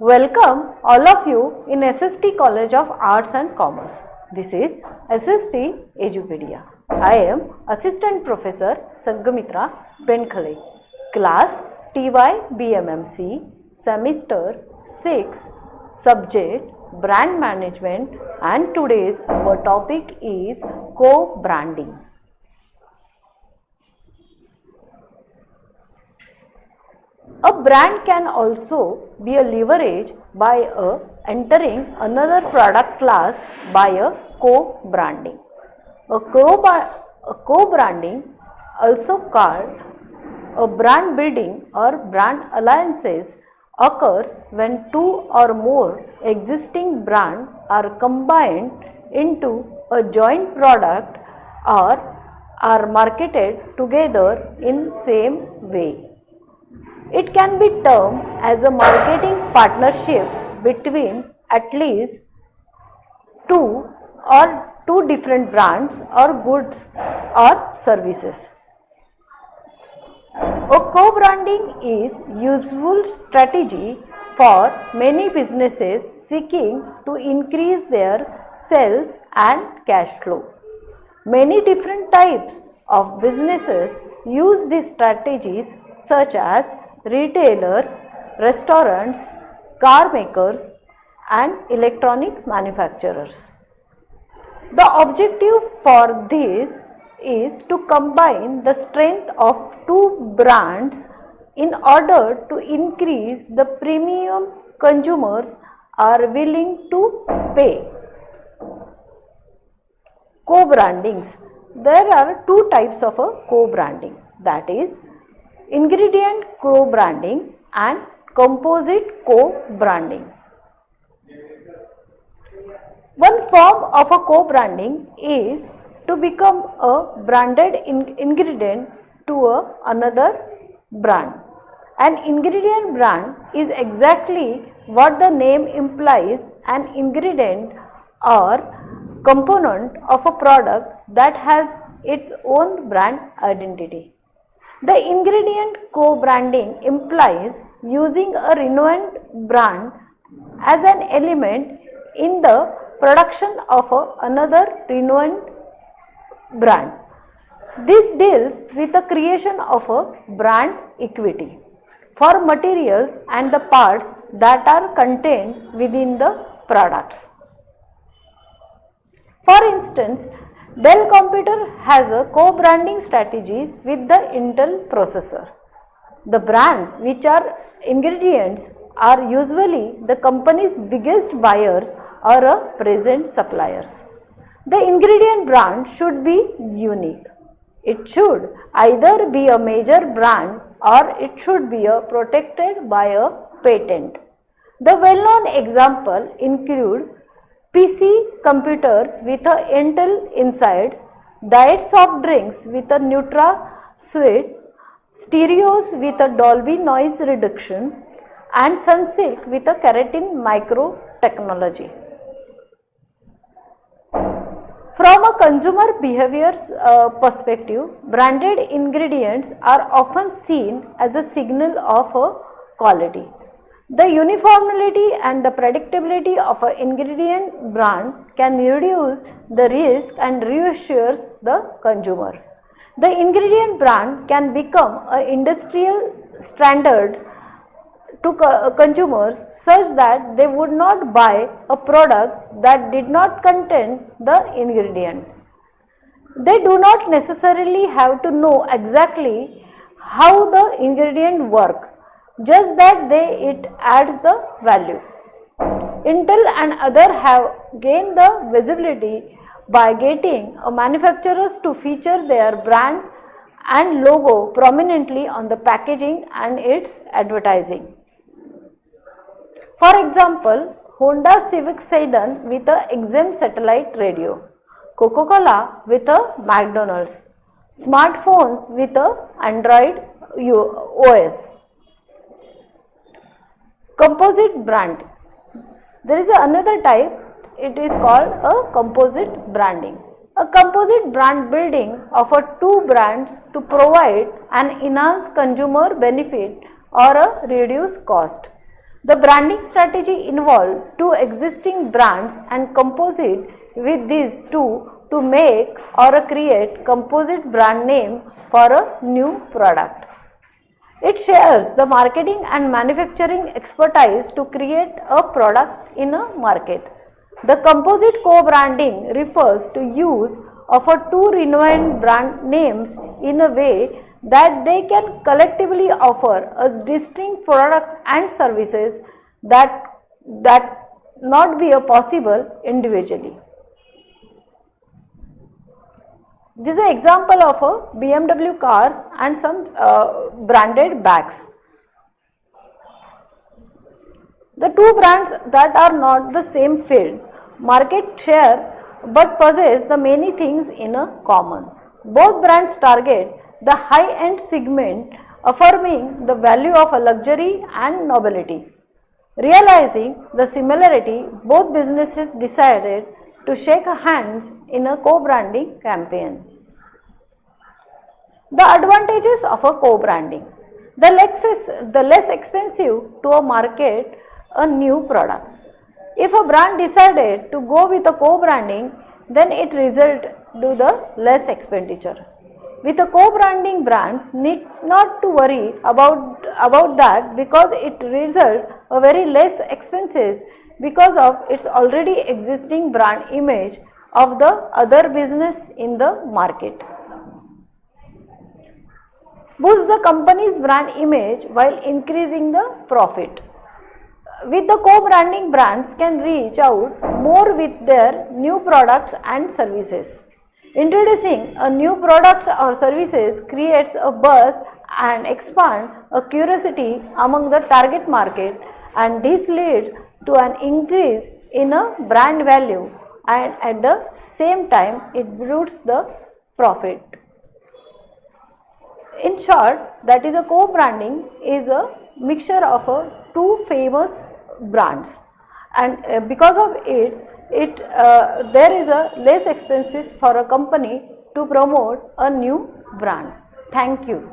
Welcome all of you in SST College of Arts and Commerce. This is SST Edupedia. I am Assistant Professor Sangamitra Benkhale, Class TY BMMC, Semester 6, Subject Brand Management, and today's our topic is co-branding. A brand can also be a leverage by entering another product class by a co-branding. A co-branding, also called a brand building or brand alliances, occurs when two or more existing brands are combined into a joint product or are marketed together in same way. It can be termed as a marketing partnership between at least two different brands or goods or services. A co-branding is useful strategy for many businesses seeking to increase their sales and cash flow. Many different types of businesses use these strategies, such as retailers, restaurants, car makers, and electronic manufacturers. The objective for this is to combine the strength of two brands in order to increase the premium consumers are willing to pay. Co-brandings. There are two types of a co-branding, that is ingredient co-branding and composite co-branding. One form of a co-branding is to become a branded ingredient to another brand. An ingredient brand is exactly what the name implies, an ingredient or component of a product that has its own brand identity. The ingredient co-branding implies using a renowned brand as an element in the production of another renowned brand. This deals with the creation of a brand equity for materials and the parts that are contained within the products. For instance, Dell Computer has a co-branding strategies with the Intel processor. The brands which are ingredients are usually the company's biggest buyers or present suppliers. The ingredient brand should be unique. It should either be a major brand or it should be protected by a patent. The well-known example include PC computers with a Intel insides, diet soft drinks with a Nutra Sweet, stereos with a Dolby noise reduction, and Sunsilk with a keratin micro technology. From a consumer behavior perspective, branded ingredients are often seen as a signal of quality. The uniformity and the predictability of an ingredient brand can reduce the risk and reassures the consumer. The ingredient brand can become an industrial standard to consumers such that they would not buy a product that did not contain the ingredient. They do not necessarily have to know exactly how the ingredient works, just that it adds the value. Intel and others have gained the visibility by getting manufacturers to feature their brand and logo prominently on the packaging and its advertising. For example, Honda Civic Sedan with a XM satellite radio, Coca-Cola with a McDonald's, smartphones with a Android OS. Composite brand. There is another type, it is called a composite branding. A composite brand building of two brands to provide an enhanced consumer benefit or a reduced cost. The branding strategy involved two existing brands and composite with these two to make or create composite brand name for a new product. It shares the marketing and manufacturing expertise to create a product in a market. The composite co-branding refers to use of a two renowned brand names in a way that they can collectively offer a distinct product and services that not be possible individually. This is an example of a BMW cars and some branded bags. The two brands that are not the same field, market share, but possess the many things in a common. Both brands target the high-end segment, affirming the value of a luxury and nobility. Realizing the similarity, both businesses decided to shake hands in a co-branding campaign. The advantages of a co-branding. The less expensive to market a new product. If a brand decided to go with a co-branding, then it result to the less expenditure. With a co-branding, brands need not to worry about that because it result a very less expenses because of its already existing brand image of the other business in the market. Boost the company's brand image while increasing the profit. With the co-branding, brands can reach out more with their new products and services. Introducing a new products or services creates a buzz and expand a curiosity among the target market, and this leads to an increase in a brand value, and at the same time it boosts the profit. In short, that is a co-branding is a mixture of two famous brands, and because of it there is a less expenses for a company to promote a new brand. Thank you.